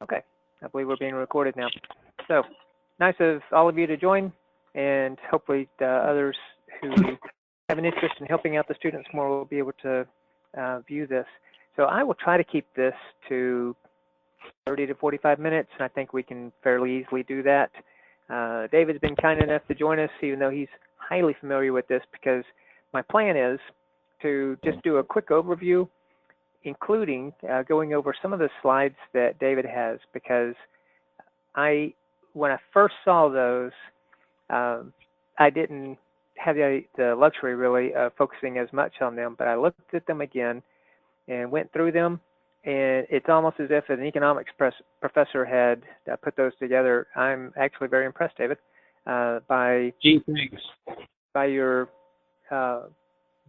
Okay, I believe we're being recorded now. So, nice of all of you to join, and hopefully the others who have an interest in helping out the students more will be able to view this. So I will try to keep this to 30 to 45 minutes, and I think we can fairly easily do that. David's been kind enough to join us, even though he's highly familiar with this, because my plan is to just do a quick overview, including going over some of the slides that David has, because when I first saw those, I didn't have the luxury really of focusing as much on them, but I looked at them again and went through them, and it's almost as if an economics professor had put those together. I'm actually very impressed, David, by your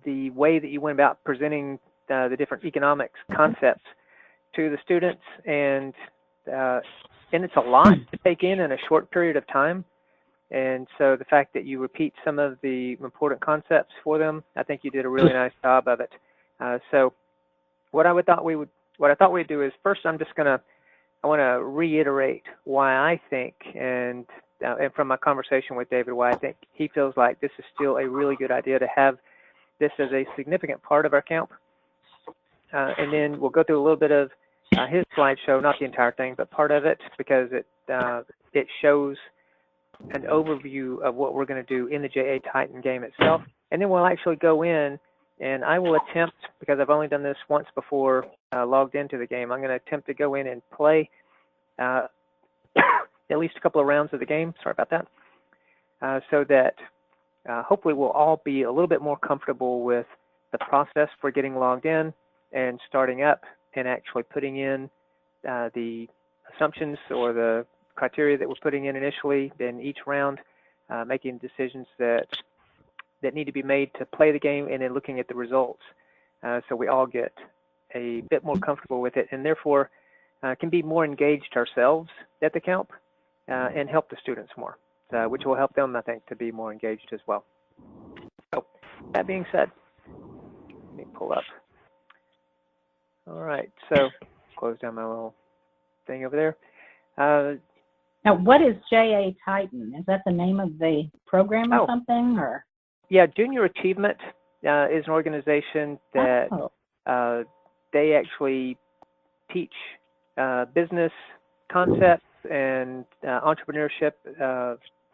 the way that you went about presenting the different economics concepts to the students, and it's a lot to take in a short period of time. And so the fact that you repeat some of the important concepts for them, I think you did a really nice job of it. So what I thought we'd do is, first I want to reiterate why I think, and from my conversation with David, why I think he feels like this is still a really good idea to have this as a significant part of our camp. And then we'll go through a little bit of his slideshow, not the entire thing, but part of it, because it shows an overview of what we're going to do in the JA Titan game itself. And then we'll actually go in, and I will attempt, because I've only done this once before logged into the game, I'm going to attempt to go in and play at least a couple of rounds of the game. Sorry about that. So that hopefully we'll all be a little bit more comfortable with the process for getting logged in and starting up and actually putting in the assumptions or the criteria that we're putting in initially, then each round making decisions that need to be made to play the game, and then looking at the results, so we all get a bit more comfortable with it, and therefore can be more engaged ourselves at the camp and help the students more, which will help them, I think, to be more engaged as well. So that being said, let me pull up. All right, so close down my little thing over there. Now, what is JA Titan? Is that the name of the program or something? Or yeah, Junior Achievement is an organization that they actually teach business concepts and entrepreneurship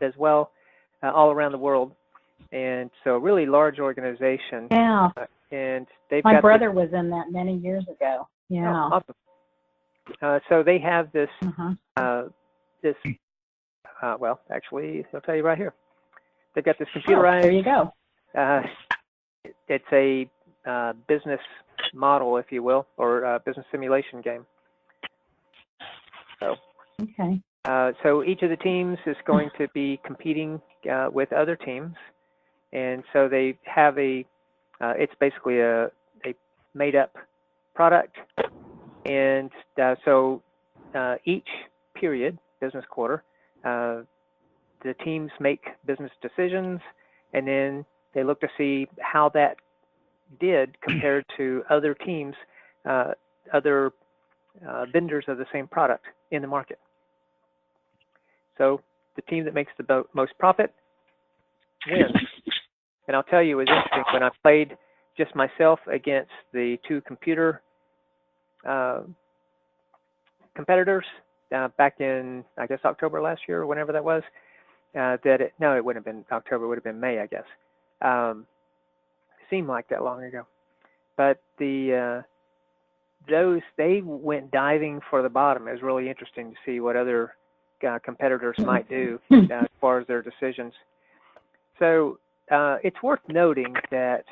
as well all around the world. And so a really large organization. Yeah. And they've My brother was in that many years ago. Yeah. Oh, awesome. So they have this, well, actually, I'll tell you right here. They've got this computerized. There you go. It's a business model, if you will, or a business simulation game. So. Okay. So each of the teams is going to be competing with other teams, and so they have it's basically a made-up product, and so each period, business quarter, the teams make business decisions, and then they look to see how that did compared to other teams, other vendors of the same product in the market. So the team that makes the most profit wins. And I'll tell you, it was interesting when I played just myself against the two computer competitors back in, I guess, October last year or whenever that was. No, it wouldn't have been October. It would have been May, I guess. It seemed like that long ago. But they went diving for the bottom. It was really interesting to see what other competitors might do as far as their decisions. So it's worth noting that,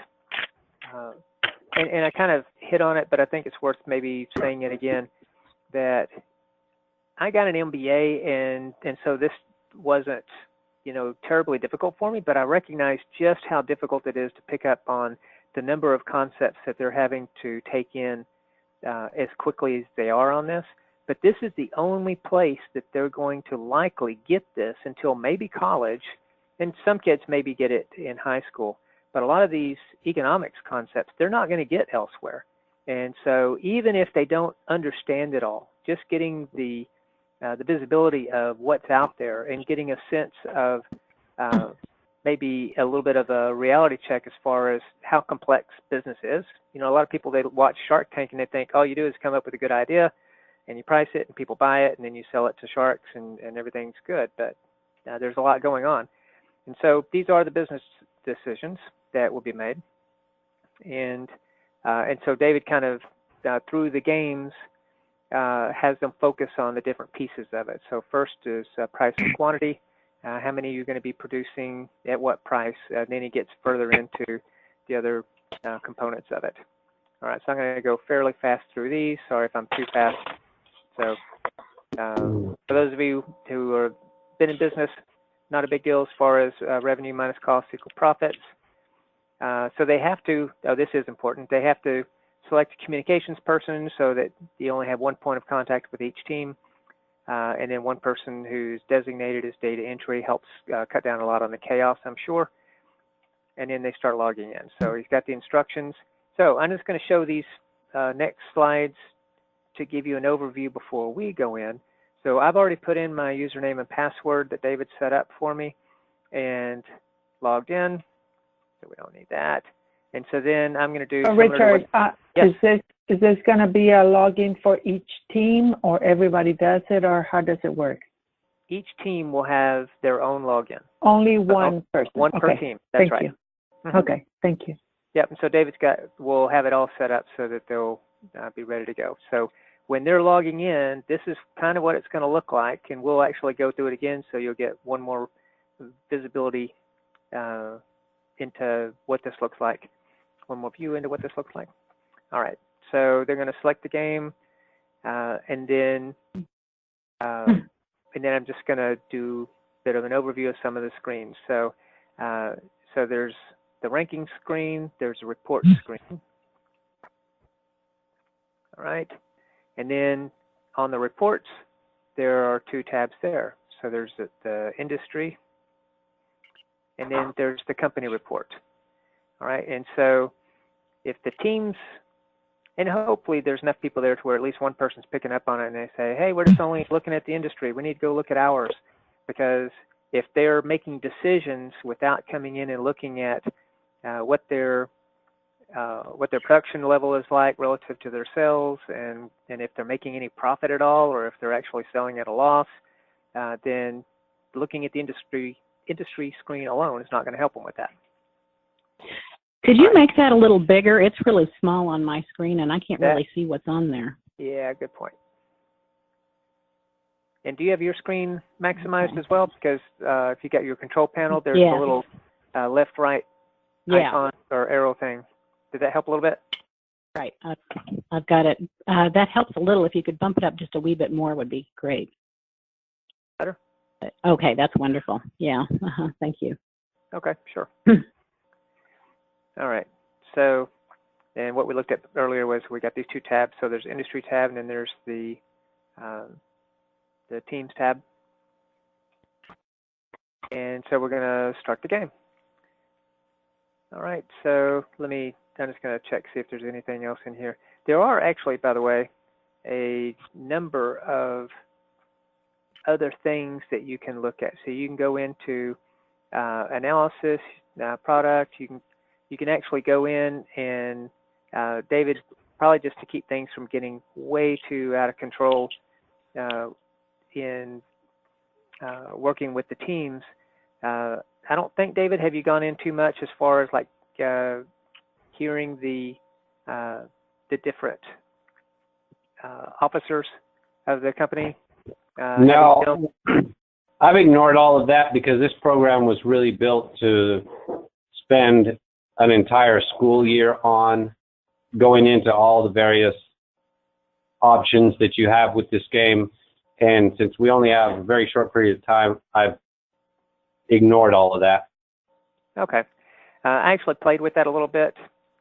and I kind of hit on it, but I think it's worth maybe saying it again, that I got an MBA, and so this wasn't, terribly difficult for me, but I recognized just how difficult it is to pick up on the number of concepts that they're having to take in as quickly as they are on this. But this is the only place that they're going to likely get this until maybe college, and some kids maybe get it in high school. But a lot of these economics concepts, they're not going to get elsewhere. And so even if they don't understand it all, just getting the visibility of what's out there and getting a sense of maybe a little bit of a reality check as far as how complex business is. You know, a lot of people, they watch Shark Tank and they think all you do is come up with a good idea and you price it and people buy it and then you sell it to sharks and everything's good. But there's a lot going on. And so these are the business decisions that will be made. And so David kind of, through the games, has them focus on the different pieces of it. So first is price and quantity. How many you're going to be producing at what price. Then he gets further into the other components of it. All right, so I'm going to go fairly fast through these. Sorry if I'm too fast. So for those of you who have been in business, not a big deal as far as revenue minus cost equal profits. So they have to, this is important, they have to select a communications person so that you only have one point of contact with each team. And then one person who's designated as data entry helps cut down a lot on the chaos, I'm sure. And then they start logging in. So he's got the instructions. So I'm just going to show these next slides to give you an overview before we go in. So I've already put in my username and password that David set up for me and logged in. So we don't need that. And so then I'm going to do. Richard, yes. Is this going to be a login for each team, or everybody does it, or how does it work? Each team will have their own login. Only one person. One per team. That's right. Thank you. Okay, thank you. Yep. And so David's will have it all set up so that they'll be ready to go. So when they're logging in, this is kind of what it's going to look like, and we'll actually go through it again, so you'll get one more visibility into what this looks like. One more view into what this looks like. All right. So they're going to select the game, and then I'm just going to do a bit of an overview of some of the screens. So so there's the ranking screen, there's a report screen. All right. And then on the reports, there are two tabs there. So there's the industry, and then there's the company report. All right. And so if the teams, and hopefully there's enough people there to where at least one person's picking up on it and they say, hey, we're just only looking at the industry. We need to go look at ours. Because if they're making decisions without coming in and looking at what their production level is like relative to their sales, and if they're making any profit at all, or if they're actually selling at a loss, then looking at the industry screen alone is not going to help them with that. Could you make that a little bigger? It's really small on my screen, and I can't really see what's on there. Yeah, good point. And do you have your screen maximized as well? Because if you got your control panel, there's a little left-right icon or arrow thing. Did that help a little bit? Right. I've got it. That helps a little. If you could bump it up just a wee bit more would be great. Better? Okay, that's wonderful. Yeah. Thank you. Okay, sure. All right. So, and what we looked at earlier was we got these two tabs. So there's industry tab, and then there's the teams tab. And so we're going to start the game. All right. So I'm just going to check, see if there's anything else in here. There are actually, by the way, a number of other things that you can look at. So you can go into analysis, product. You can actually go in and David, probably just to keep things from getting way too out of control in working with the teams. I don't think, David, have you gone in too much as far as like hearing the different officers of the company? No, I've ignored all of that because this program was really built to spend an entire school year on going into all the various options that you have with this game. And since we only have a very short period of time, I've ignored all of that. Okay. I actually played with that a little bit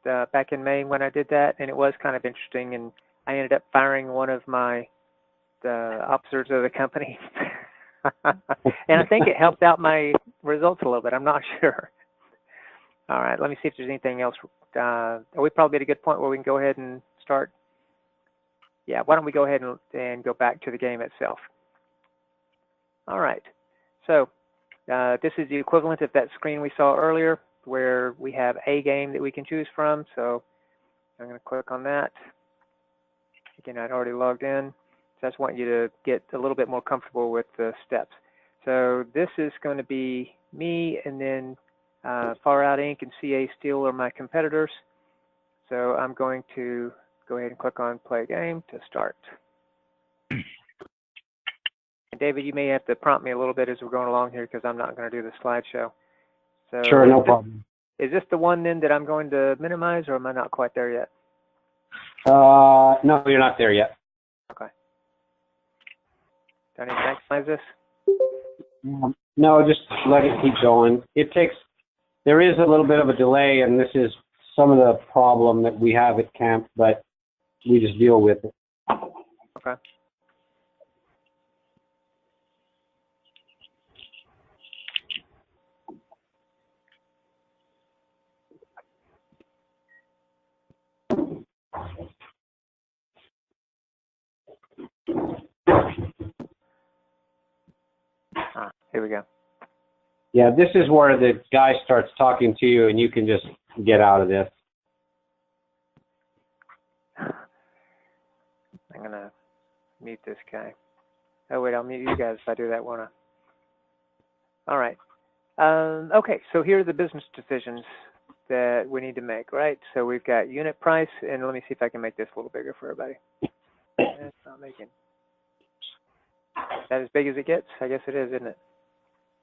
back in May when I did that, and it was kind of interesting, and I ended up firing one of the officers of the company. And I think it helped out my results a little bit. I'm not sure. All right, let me see if there's anything else. Are we probably at a good point where we can go ahead and start? yeah, why don't we go ahead and go back to the game itself. All right, so this is the equivalent of that screen we saw earlier where we have a game that we can choose from. So I'm going to click on that. Again, I'd already logged in. So I just want you to get a little bit more comfortable with the steps. So this is going to be me, and then Far Out Inc. and CA Steel are my competitors. So I'm going to go ahead and click on Play Game to start. And David, you may have to prompt me a little bit as we're going along here because I'm not going to do the slideshow. So Sure, no problem. Is this the one then that I'm going to minimize, or am I not quite there yet? No, you're not there yet. Okay. Do I need to maximize this? No, just let it keep going. There is a little bit of a delay, and this is some of the problem that we have at camp, but we just deal with it. Okay. Here we go. Yeah, this is where the guy starts talking to you, and you can just get out of this. I'm going to mute this guy. Oh, wait, I'll mute you guys if I do that, won't I? All right. Okay, so here are the business decisions that we need to make, right? So we've got unit price, and let me see if I can make this a little bigger for everybody. It's not making. Is that as big as it gets? I guess it is, isn't it?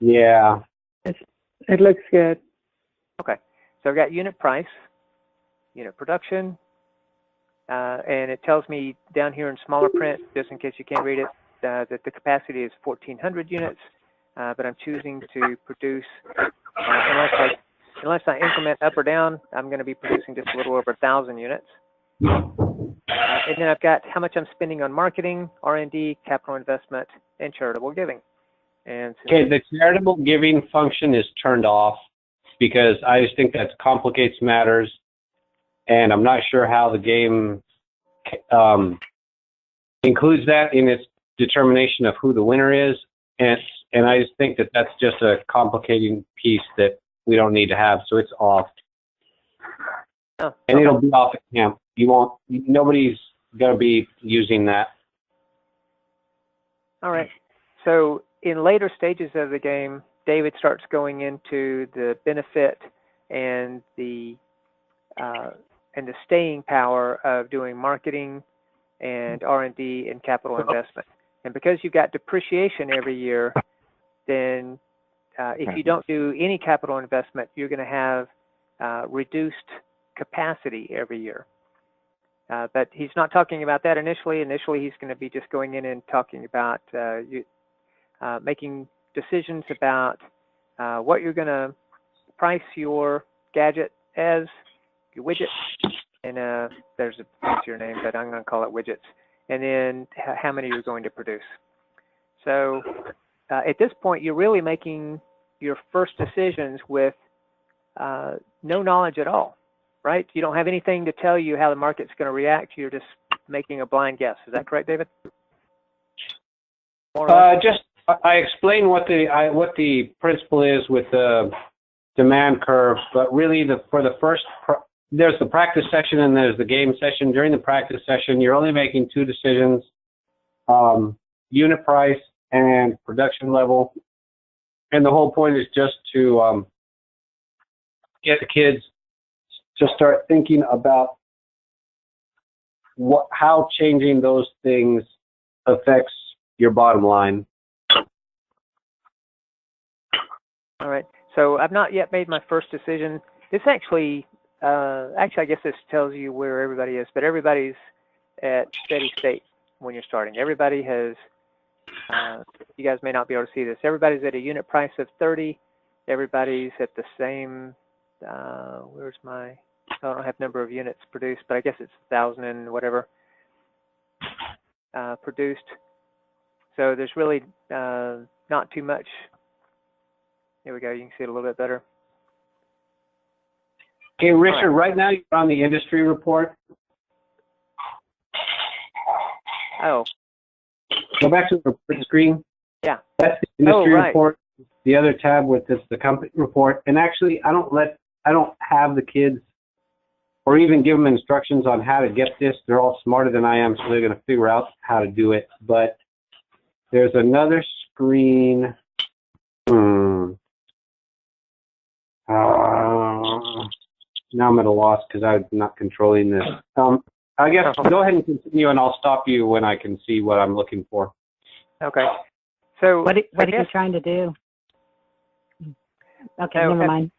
Yeah. It looks good. Okay, so I've got unit price, unit production, and it tells me down here in smaller print, just in case you can't read it, that the capacity is 1,400 units, but I'm choosing to produce, unless I increment up or down, I'm going to be producing just a little over 1,000 units. And then I've got how much I'm spending on marketing, R&D, capital investment, and charitable giving. And okay, the charitable giving function is turned off because I just think that complicates matters, and I'm not sure how the game includes that in its determination of who the winner is, and I just think that that's just a complicating piece that we don't need to have, so it's off. Oh, okay. And it'll be off at camp. Nobody's going to be using that. All right. So in later stages of the game, David starts going into the benefit and the staying power of doing marketing and R&D and capital investment. And because you've got depreciation every year, then if you don't do any capital investment, you're going to have reduced capacity every year. But he's not talking about that initially. Initially, he's going to be just going in and talking about making decisions about what you're going to price your gadget as, your widget, and there's a fancier name, but I'm going to call it widgets, and then how many you're going to produce. So at this point, you're really making your first decisions with no knowledge at all, right? You don't have anything to tell you how the market's going to react. You're just making a blind guess. Is that correct, David? I explained what the principle is with the demand curve, but really there's the practice session and there's the game session. During the practice session, you're only making two decisions, unit price and production level. And the whole point is just to get the kids to start thinking about how changing those things affects your bottom line. All right. So I've not yet made my first decision. This actually, I guess this tells you where everybody is, but everybody's at steady state when you're starting. Everybody has, you guys may not be able to see this, everybody's at a unit price of 30. Everybody's at the same, where's my, I don't have number of units produced, but I guess it's 1,000 and whatever produced. So there's really not too much. Here we go. You can see it a little bit better. Okay, Richard, right now you're on the industry report. Oh, Go back to the report screen. yeah. That's the industry right. report. The other tab with this, the company report. And actually, I don't have the kids or even give them instructions on how to get this. They're all smarter than I am, so they're going to figure out how to do it. But there's another screen. Now I'm at a loss because I'm not controlling this. I guess go ahead and continue, and I'll stop you when I can see what I'm looking for. Okay. So What are you guess- trying to do? Okay, Oh, never mind.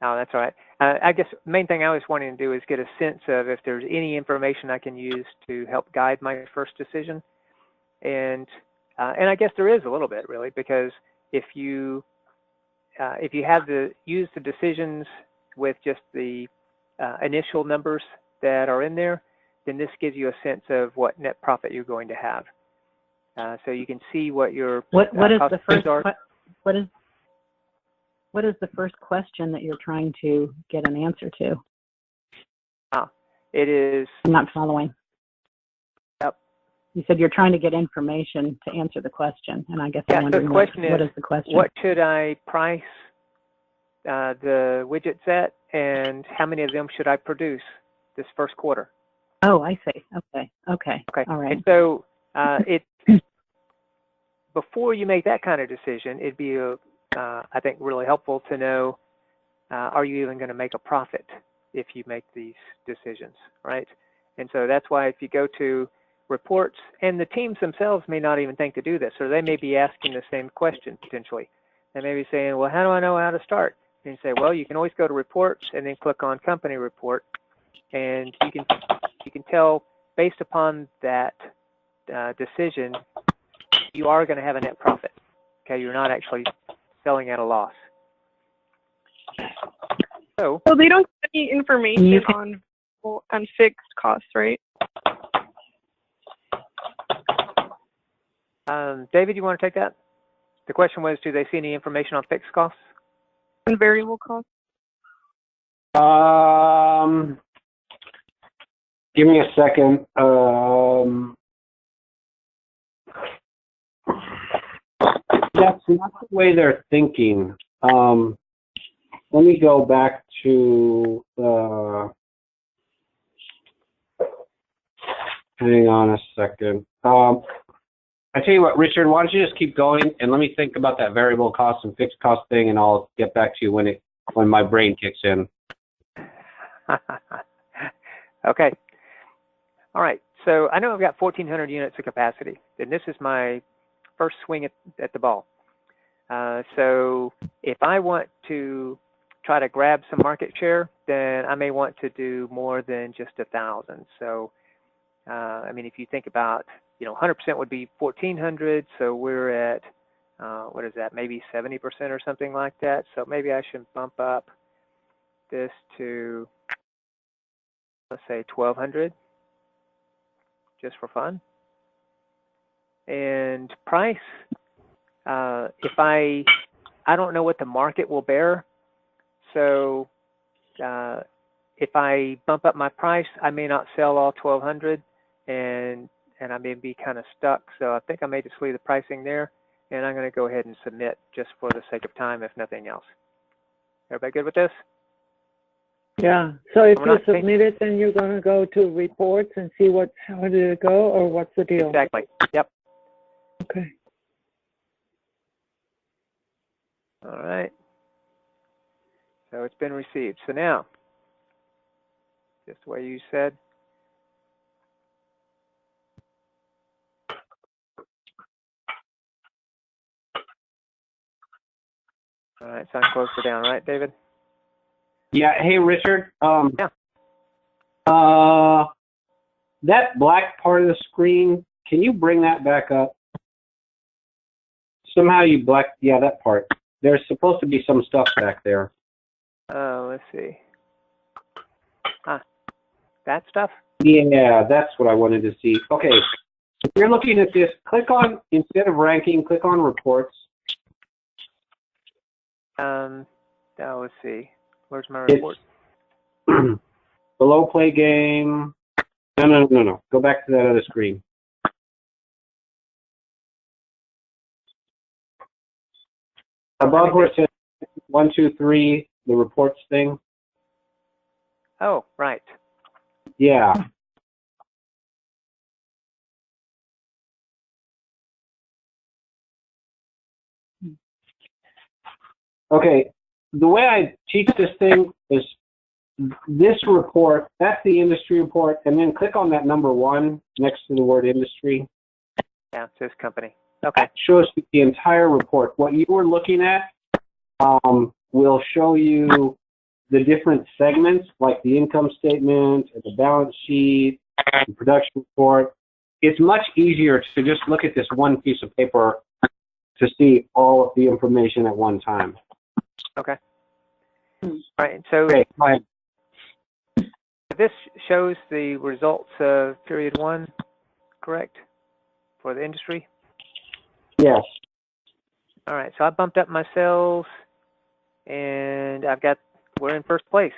Oh, that's all right. I guess the main thing I was wanting to do is get a sense of if there's any information I can use to help guide my first decision. And I guess there is a little bit, really, because if you have use the decisions with just the initial numbers that are in there, then this gives you a sense of what net profit you're going to have. So you can see what your What is costs the first are. what is the first question that you're trying to get an answer to? It is. I'm not following. Yep. You said you're trying to get information to answer the question, and I guess I'm So the wondering question what is the question? What should I price the widgets at, and how many of them should I produce this first quarter? Oh, I see. Okay. Okay. All right. And so before you make that kind of decision, it'd be, I think, really helpful to know, are you even going to make a profit if you make these decisions, right? And so that's why if you go to reports, and the teams themselves may not even think to do this, or they may be asking the same question potentially. They may be saying, well, how do I know how to start? And you say, well, you can always go to reports and then click on company report, and you can tell based upon that decision, you are going to have a net profit. Okay, you're not actually selling at a loss. So they don't get any information on fixed costs, right? David, you want to take that? The question was, do they see any information on fixed costs? And variable costs? Give me a second. That's not the way they're thinking. Let me go back to, hang on a second. I tell you what, Richard, why don't you just keep going and let me think about that variable cost and fixed cost thing, and I'll get back to you when my brain kicks in. Okay. All right. So I know I've got 1,400 units of capacity, and this is my first swing at the ball. So if I want to try to grab some market share, then I may want to do more than just 1,000. So, I mean, if you think about, 100% would be 1,400. So we're at, what is that? Maybe 70% or something like that. So maybe I should bump up this to, let's say 1,200, just for fun. And price, if I don't know what the market will bear. So if I bump up my price, I may not sell all 1,200, and I may be kind of stuck. So I think I may just leave the pricing there, and I'm going to go ahead and submit just for the sake of time, if nothing else. Everybody good with this? Yeah. So if We're you not submit it, then you're going to go to reports and see how did it go, or what's the deal? Exactly. Yep. Okay. All right. So it's been received. So now, just the way you said. All right, so I'm closer down, right, David? Yeah. Hey, Richard. Yeah. That black part of the screen, can you bring that back up? Somehow you blacked, yeah, that part. There's supposed to be some stuff back there. Let's see. That stuff? Yeah, that's what I wanted to see. Okay. If you're looking at this, click on, instead of ranking, click on reports. Now let's see. Where's my report? Below play game. No. Go back to that other screen. Above where it says 1, 2, 3, the reports thing. Oh, right. Yeah. Okay, the way I teach this thing is this report, that's the industry report, and then click on that number 1 next to the word industry. Yeah, it says company. Okay. That shows you the entire report. What you were looking at will show you the different segments, like the income statement, and the balance sheet, the production report. It's much easier to just look at this one piece of paper to see all of the information at one time. Okay. All right. So Okay, go ahead. this shows the results of period 1, correct? For the industry? Yes. All right. So I bumped up my sales, and we're in first place.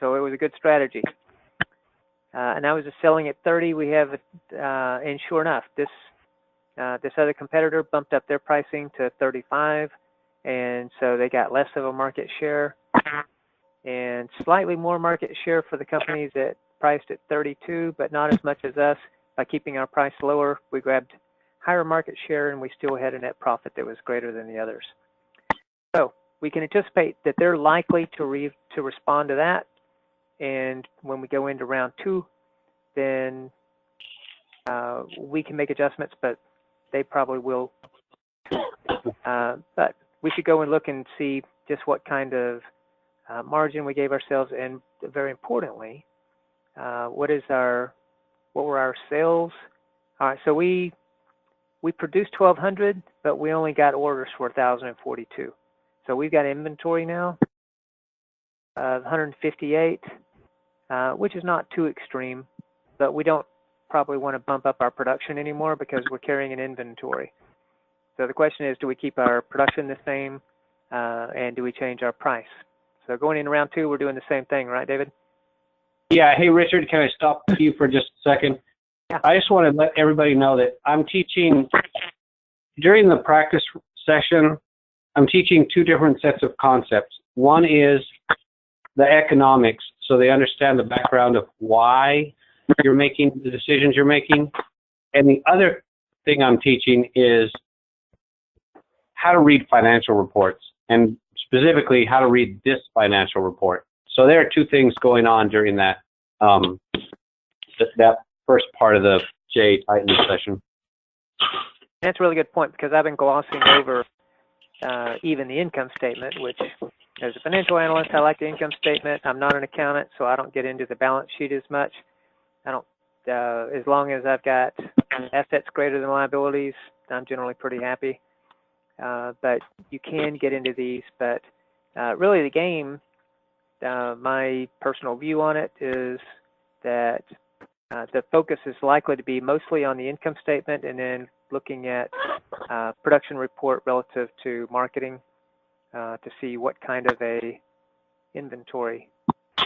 So it was a good strategy. And I was just selling at 30. We have, and sure enough, this other competitor bumped up their pricing to 35, and so they got less of a market share, and slightly more market share for the companies that priced at 32, but not as much as us. By keeping our price lower, we grabbed higher market share, and we still had a net profit that was greater than the others. So we can anticipate that they're likely to respond to that, and when we go into round 2, then we can make adjustments, but they probably will. But we should go and look and see just what kind of margin we gave ourselves, and very importantly, what were our sales? All right, so we produced 1,200, but we only got orders for 1,042. So we've got inventory now of 158, which is not too extreme, but we don't probably want to bump up our production anymore because we're carrying an inventory. So the question is, do we keep our production the same, and do we change our price? So going into round 2, we're doing the same thing, right, David? Yeah. Hey, Richard, can I stop you for just a second? Yeah. I just want to let everybody know that I'm teaching, during the practice session, I'm teaching 2 different sets of concepts. One is the economics, so they understand the background of why you're making the decisions you're making. And the other thing I'm teaching is how to read financial reports, and specifically how to read this financial report. So there are 2 things going on during that that first part of the J Titan session. That's a really good point, because I've been glossing over even the income statement, which, as a financial analyst, I like the income statement. I'm not an accountant, so I don't get into the balance sheet as much. I don't, as long as I've got assets greater than liabilities, I'm generally pretty happy. But you can get into these, but really the game, my personal view on it is that the focus is likely to be mostly on the income statement, and then looking at production report relative to marketing to see what kind of a inventory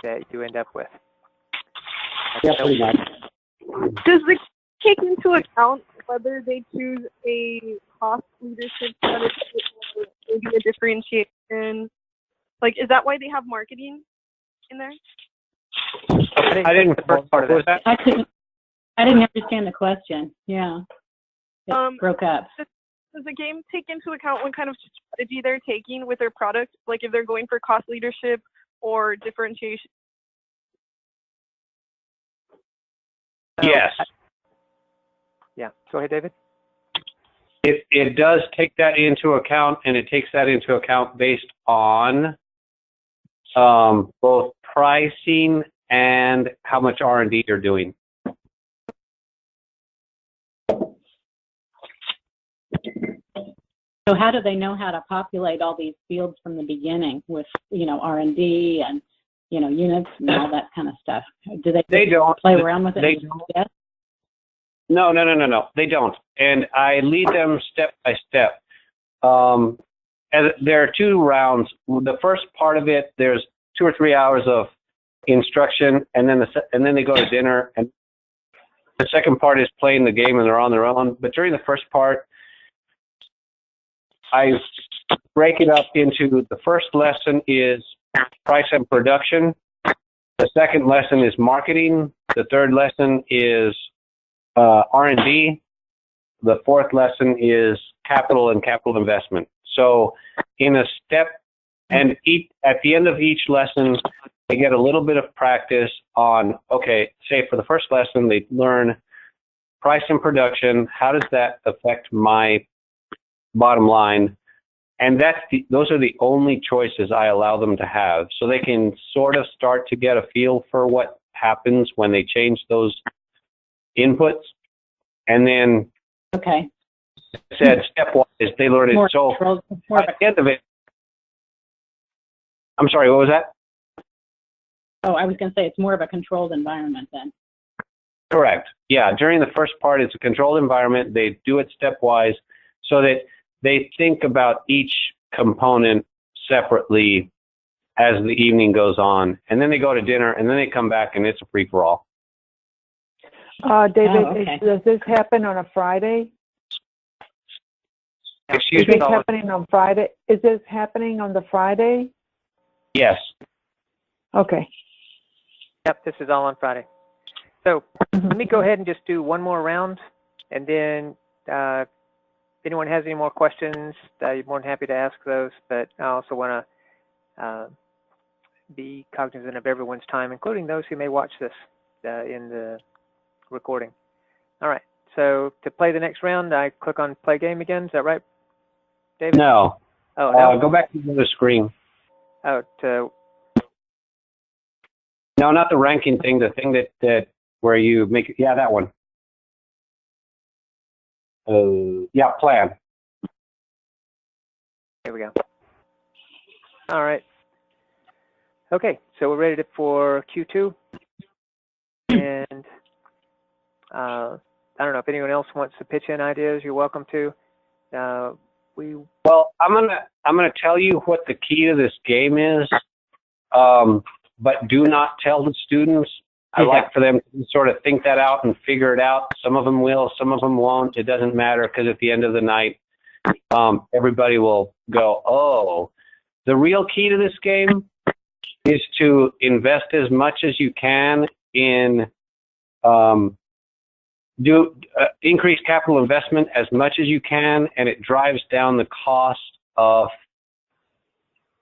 that you end up with. Yeah, pretty much. Does the take into account whether they choose a cost leadership strategy or maybe a differentiation? Like, is that why they have marketing in there? I didn't. The first part of was that. that? I didn't understand the question. Yeah. It broke up. Does the game take into account what kind of strategy they're taking with their product? Like if they're going for cost leadership or differentiation? Yes. Yeah. Go ahead, David. It does take that into account, and it takes that into account based on both pricing and how much R&D you're doing. So how do they know how to populate all these fields from the beginning with, R&D and, units and all that kind of stuff? Do they don't play around with it? They don't. No. They don't. And I lead them step by step. And there are 2 rounds. The first part of it, there's 2 or 3 hours of instruction, and then they go to dinner. And the second part is playing the game, and they're on their own. But during the first part, I break it up into the first lesson is price and production. The second lesson is marketing. The third lesson is R&D. The fourth lesson is capital and capital investment. So in a step, and at the end of each lesson, they get a little bit of practice on, okay, say for the first lesson, they learn price and production. How does that affect my bottom line? And those are the only choices I allow them to have. So they can sort of start to get a feel for what happens when they change those inputs. And then, Okay. said stepwise, they learn it. More So controlled, more of at the end of it, I'm sorry, what was that? I was going to say it's more of a controlled environment then. Correct. Yeah, during the first part, it's a controlled environment. They do it stepwise so that they think about each component separately as the evening goes on. And then they go to dinner, and then they come back, and it's a free-for-all. David, okay. does this happen on a Friday? Excuse Is me? this happening on Friday? Is this happening on the Friday? Yes. Okay. Yep, this is all on Friday. So let me go ahead and just do one more round, and then if anyone has any more questions, you're more than happy to ask those, but I also want to be cognizant of everyone's time, including those who may watch this in the recording. All right, so to play the next round, I click on Play Game again. Is that right, David? No. Oh, no? Go back to the other screen. Oh, No, not the ranking thing, the thing that where you make, yeah, that one. Yeah, plan. here we go. All right. Okay, so we're ready for Q2. And I don't know if anyone else wants to pitch in ideas, you're welcome to. Well, I'm gonna tell you what the key to this game is, but do not tell the students. I like for them to sort of think that out and figure it out. Some of them will, some of them won't. It doesn't matter, because at the end of the night, everybody will go, oh. The real key to this game is to invest as much as you can in increase capital investment as much as you can, and it drives down the cost of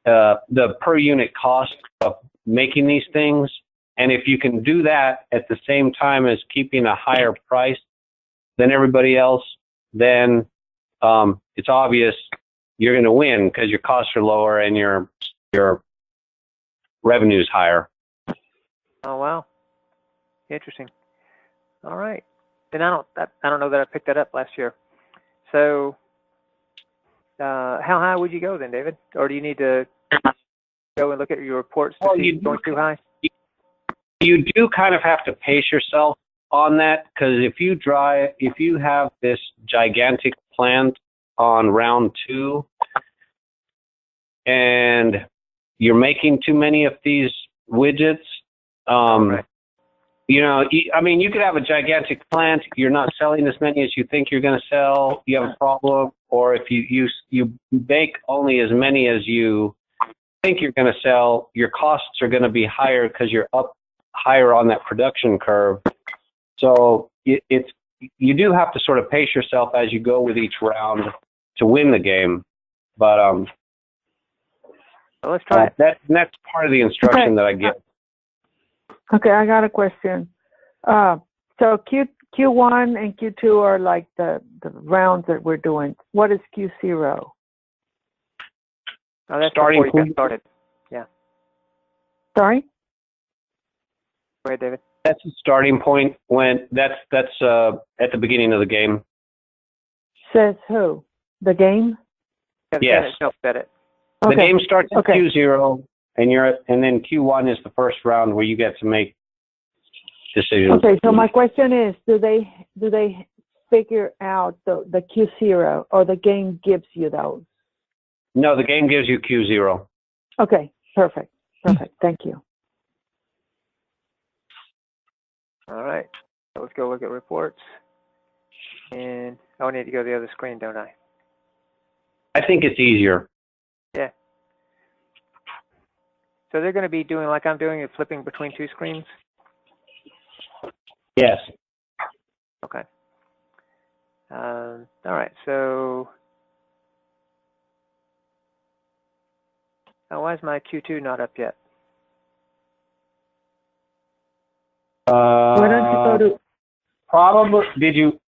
the per unit cost of making these things. And if you can do that at the same time as keeping a higher price than everybody else, then it's obvious you're going to win, because your costs are lower and your revenue's higher. Oh, wow. Interesting. All right. Then I don't know that I picked that up last year. So how high would you go then, David? Or do you need to go and look at your reports to see if you're going too high? You do kind of have to pace yourself on that, because if you have this gigantic plant on round 2 and you're making too many of these widgets, Right. you know, I mean, you could have a gigantic plant, you're not selling as many as you think you're going to sell, you have a problem, or if you make only as many as you think you're going to sell, your costs are going to be higher because you're up higher on that production curve. So you do have to sort of pace yourself as you go with each round to win the game. But Well, let's try it. that's part of the instruction that I give. Okay, I got a question. So Q1 and Q2 are like the rounds that we're doing. What is Q0? Oh, that's Starting before you point. got started. Yeah. Sorry? Go ahead, David. That's the starting point when that's at the beginning of the game. Says who? The game? Yeah, the Yes. game itself said it. The Okay. game starts at Okay. Q0, and then Q1 is the first round where you get to make decisions. Okay, so my question is, do they figure out the Q0, or the game gives you those? No, the game gives you Q0. Okay, perfect. Thank you. All right. So let's go look at reports. And I need to go to the other screen, don't I? I think it's easier. So they're going to be doing like I'm doing it, flipping between two screens? Yes. Okay. All right, so... Oh, why is my Q2 not up yet? Why don't you go to, Probably, did you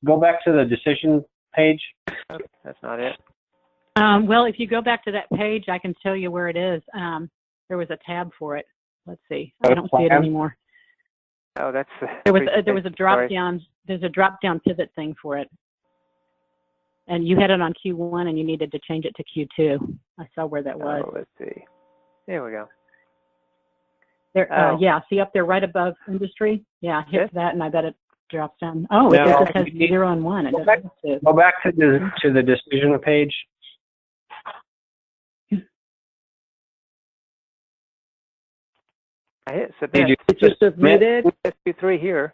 go back to the decision page? Oh, that's not it. Well, if you go back to that page, I can tell you where it is. There was a tab for it. Let's see. I don't see it Plan? anymore. Oh, that's the... There was a drop down. There's a drop down pivot thing for it. And you had it on Q1 and you needed to change it to Q2. I saw where that was. Oh, let's see. There we go. There, Oh. yeah, see up there right above industry? Yeah, hit Yes. that and I bet it drops down. Oh, No, it just has you need- 0 and 1. It Go doesn't back- have to. Go back to the decision page. I hit Did submit. you did you submit it? Q3 here.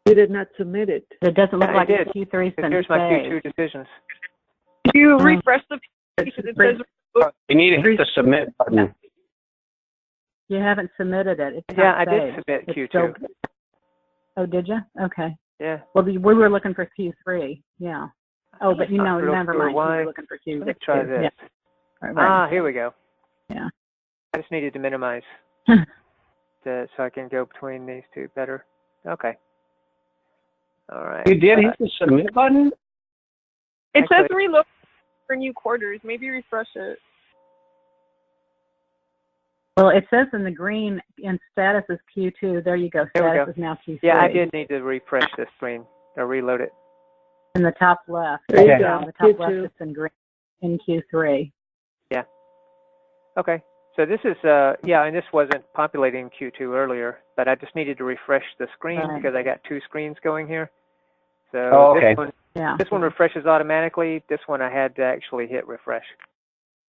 You did not submit it. It doesn't look I like did. Q3's been Here's my saved. Q2 decisions. If you Oh. refresh the page, because it says You need to hit the submit button. You haven't submitted it. It's Yeah, not I did saved. submit It's Q2. still- Oh, did you? Okay. Yeah. Well, we were looking for Q3. Yeah. Oh, but you Not know, real never sure mind. why. We were looking for Q2. Let's try this. Yeah. Right, right. Ah, here we go. Yeah. I just needed to minimize so I can go between these two better. Okay. All right. You did hit the submit button? it says Actually- reload for new quarters. Maybe refresh it. Well, it says in the green, in status is Q2. There you go. There we Status go. is now Q3. Yeah, I did need to refresh this screen or reload it. In the top left. There you Okay. Yeah, go. in the top Q2. left, it's in green. In Q3. Okay. So this is, yeah, and this wasn't populating Q2 earlier, but I just needed to refresh the screen Right. because I got two screens going here. So Oh, okay. Yeah. this one refreshes automatically. This one I had to actually hit refresh.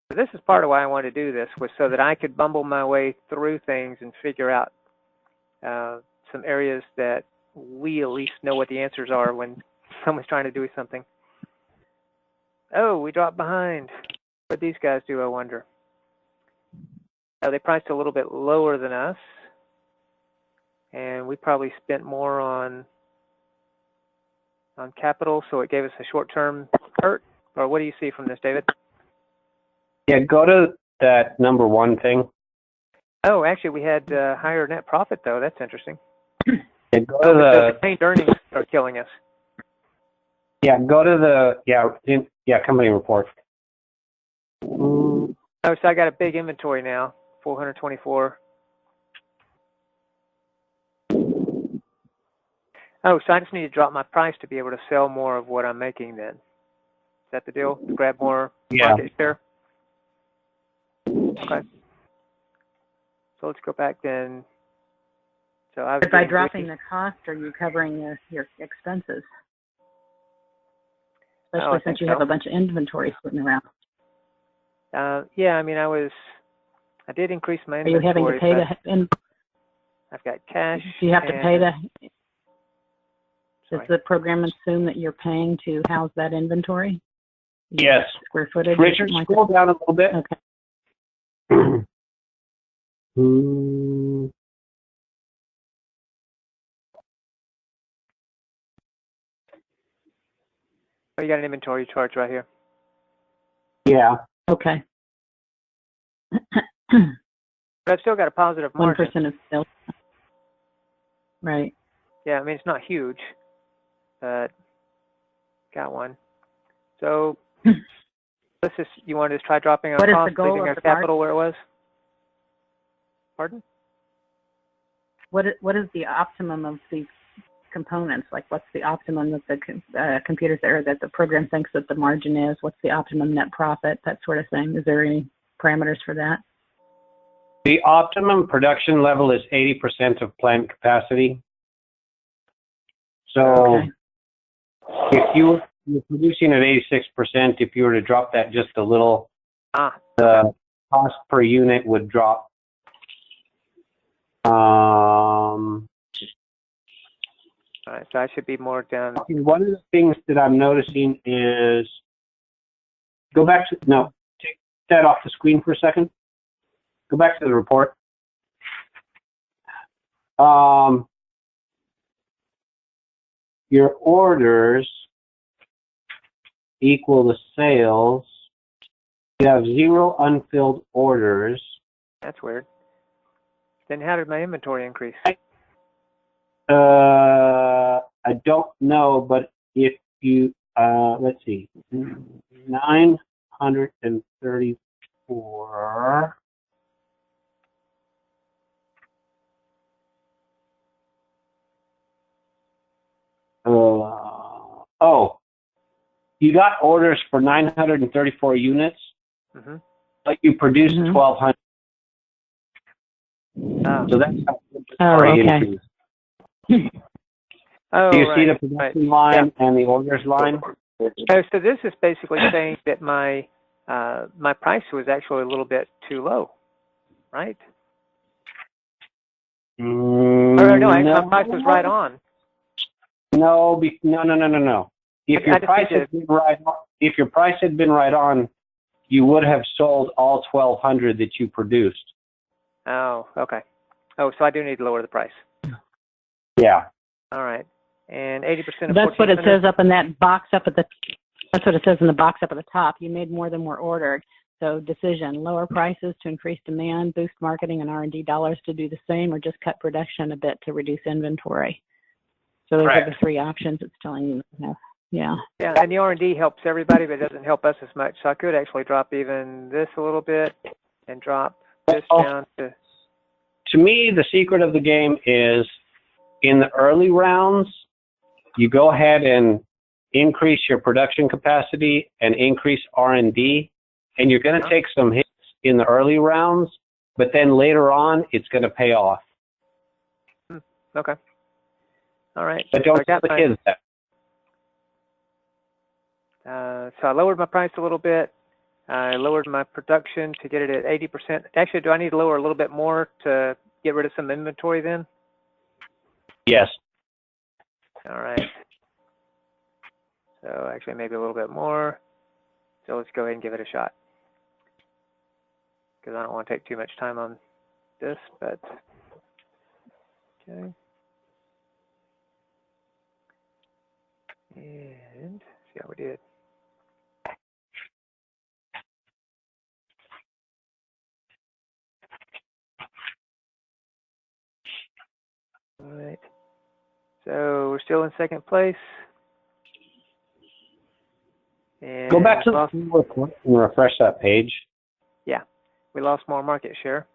So this is part of why I wanted to do this, was so that I could bumble my way through things and figure out some areas that we at least know what the answers are when someone's trying to do something. Oh, we dropped behind. What these guys do, I wonder. Oh, they priced a little bit lower than us, and we probably spent more on capital, so it gave us a short-term hurt. Or what do you see from this, David? Yeah, go to that number 1 thing. Oh, actually, we had higher net profit, though. That's interesting. Yeah, go Oh, to but the the retained earnings are killing us. go to the company report. Oh, so I got a big inventory now, 424. Oh, so I just need to drop my price to be able to sell more of what I'm making then. Is that the deal? To grab more Yeah. market share? Okay. So let's go back then. So I was But by getting dropping greedy. the cost, are you covering your expenses? I Especially think since you so. have a bunch of inventory sitting around. Yeah, I mean, I did increase my Are you inventory. having to pay but the, and I've got cash. do you have to pay and- the, does Sorry. the program assume that you're paying to house that inventory? Yes. Square footage? or Richard, something like scroll down a little bit. that? Okay. Oh, you got an inventory charge right here. Yeah. Okay. But I've still got a positive margin. 1% of sales. Right. Yeah, I mean, it's not huge, but got one. So let's just, you want to just try dropping our What is the cost, goal leaving of our the capital where it was? Pardon? What is the optimum of these components? Like, what's the optimum that the computers or that the program thinks that the margin is? What's the optimum net profit? That sort of thing. Is there any parameters for that? The optimum production level is 80% of plant capacity. So Okay. if you're producing at 86%, if you were to drop that just a little, the cost per unit would drop. All right, so I should be more down. One of the things that I'm noticing is, take that off the screen for a second. go back to the report. Your orders equal the sales. You have 0 unfilled orders. That's weird. Then how did my inventory increase? I don't know, but if you, let's see, 934. Oh, you got orders for 934 units, Mm-hmm. but you produced Mhm. 1,200. Oh, So that's how the Oh, inventory okay. increased. oh Do you see right, the right. production line and the orders line? Oh, so this is basically saying that my my price was actually a little bit too low, right? Or no, my price was right on. No. If I your just price need to- had been right on, if your price had been right on, you would have sold all 1,200 that you produced. Oh, okay. Oh, so I do need to lower the price. Yeah. All right. And 80% of That's what it 1,400 says up in that box up at the, that's what it says in the box up at the top. You made more than were ordered. So decision, lower prices to increase demand, boost marketing and R&D dollars to do the same, or just cut production a bit to reduce inventory. So those are Correct. the 3 options it's telling you. Yeah. Yeah, and the R&D helps everybody, but it doesn't help us as much. So I could actually drop even this a little bit and drop this down to. To me, the secret of the game is in the early rounds, you go ahead and increase your production capacity and increase R&D, and you're going to take some hits in the early rounds, but then later on, it's going to pay off. Okay. All right. But don't So I tell got the kids that. so I lowered my price a little bit. I lowered my production to get it at 80%. Actually, do I need to lower a little bit more to get rid of some inventory then? Yes. All right. So actually maybe a little bit more. So let's go ahead and give it a shot. Because I don't want to take too much time on this, but okay. And see how we did. All right. So we're still in second place. And Go back to lost, the report and refresh that page. yeah, we lost more market share.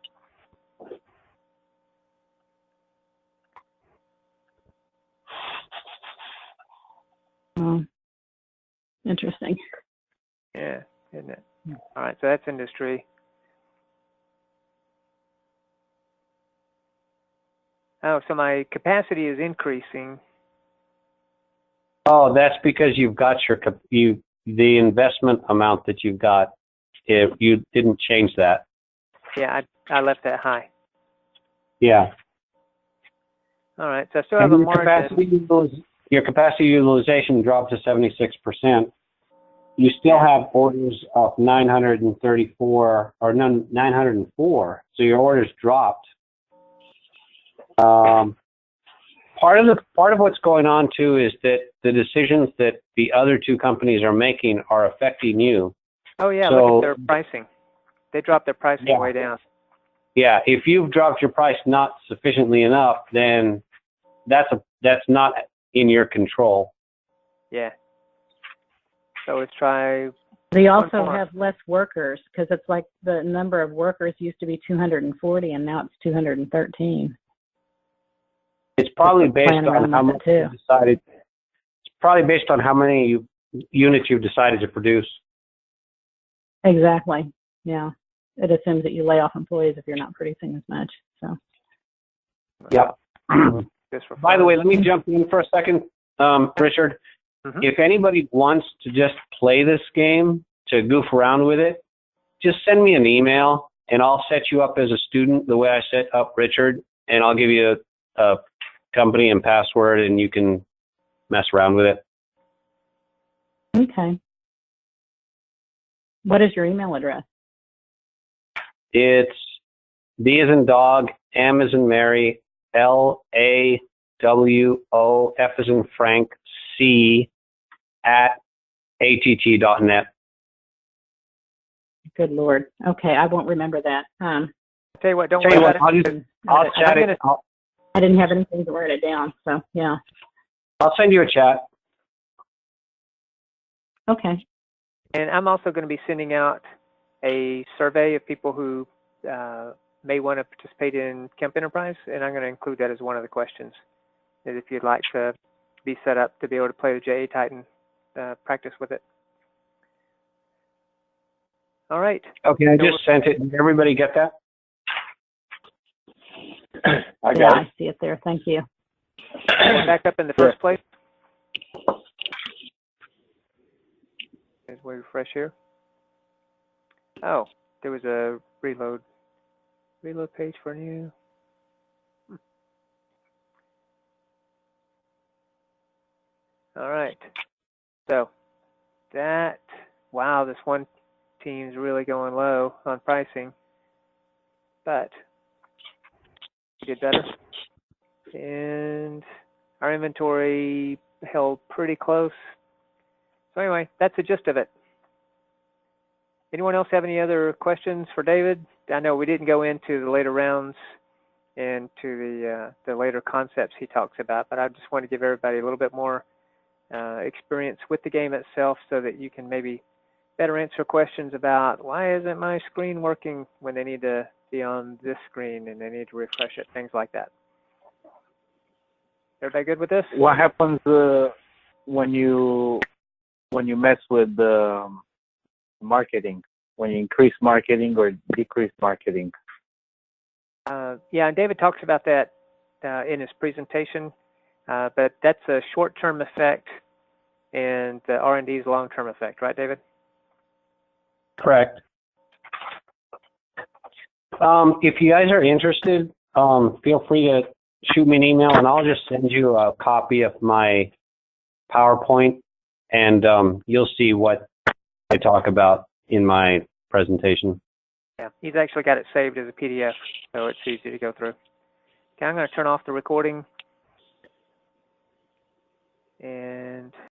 Interesting. Yeah, isn't it? All right, so that's industry. Oh, so my capacity is increasing. Oh, that's because you've got the investment amount that you've got. If you didn't change that. Yeah, I left that high. Yeah. All right, so I still have a margin. Your capacity utilization dropped to 76%. You still have orders of 934 or 904, so your orders dropped. Part of what's going on too is that the decisions that the other 2 companies are making are affecting you. Oh yeah, So, look at their pricing. They dropped their pricing Yeah. way down. Yeah, if you've dropped your price not sufficiently enough, then that's not in your control. Yeah. So let's try. They also more. have less workers because it's like the number of workers used to be 240 and now it's 213. It's probably based Plan around on how with much it, you too. decided. It's probably based on how many units you've decided to produce. Exactly. Yeah. It assumes that you lay off employees if you're not producing as much. So. Yep. Just for By the fun. way, let me jump in for a second, Richard. Mhm. If anybody wants to just play this game, to goof around with it, just send me an email and I'll set you up as a student the way I set up Richard, and I'll give you a company and password and you can mess around with it. Okay. What is your email address? It's D as in dog, M as in Mary, LAWO, F as in Frank, C at att.net. Good Lord. Okay, I won't remember that. Tell you what, don't Tell you worry what, about it. I'll chat it. I didn't have anything to write it down, so yeah. I'll send you a chat. Okay. And I'm also going to be sending out a survey of people who may want to participate in Camp Enterprise, and I'm going to include that as one of the questions, is if you'd like to be set up to be able to play the JA Titan, practice with it. All right. Okay, I just sent it. Did everybody get that? I Yeah, got it. I see it there. Thank you. Back up in the first place. As we refresh here. Oh, there was a reload page for new. All right. So that, wow, this one team's really going low on pricing, but we did better. And our inventory held pretty close. So anyway, that's the gist of it. Anyone else have any other questions for David? I know we didn't go into the later rounds and to the later concepts he talks about, but I just want to give everybody a little bit more experience with the game itself so that you can maybe better answer questions about why isn't my screen working when they need to be on this screen and they need to refresh it, things like that. Everybody good with this? What happens when you mess with marketing? When you increase marketing or decrease marketing? Yeah, and David talks about that in his presentation, but that's a short-term effect and the R&D is long-term effect, right, David? Correct. If you guys are interested, feel free to shoot me an email and I'll just send you a copy of my PowerPoint and you'll see what I talk about in my presentation. Yeah, he's actually got it saved as a PDF, so it's easy to go through. Okay, I'm going to turn off the recording. And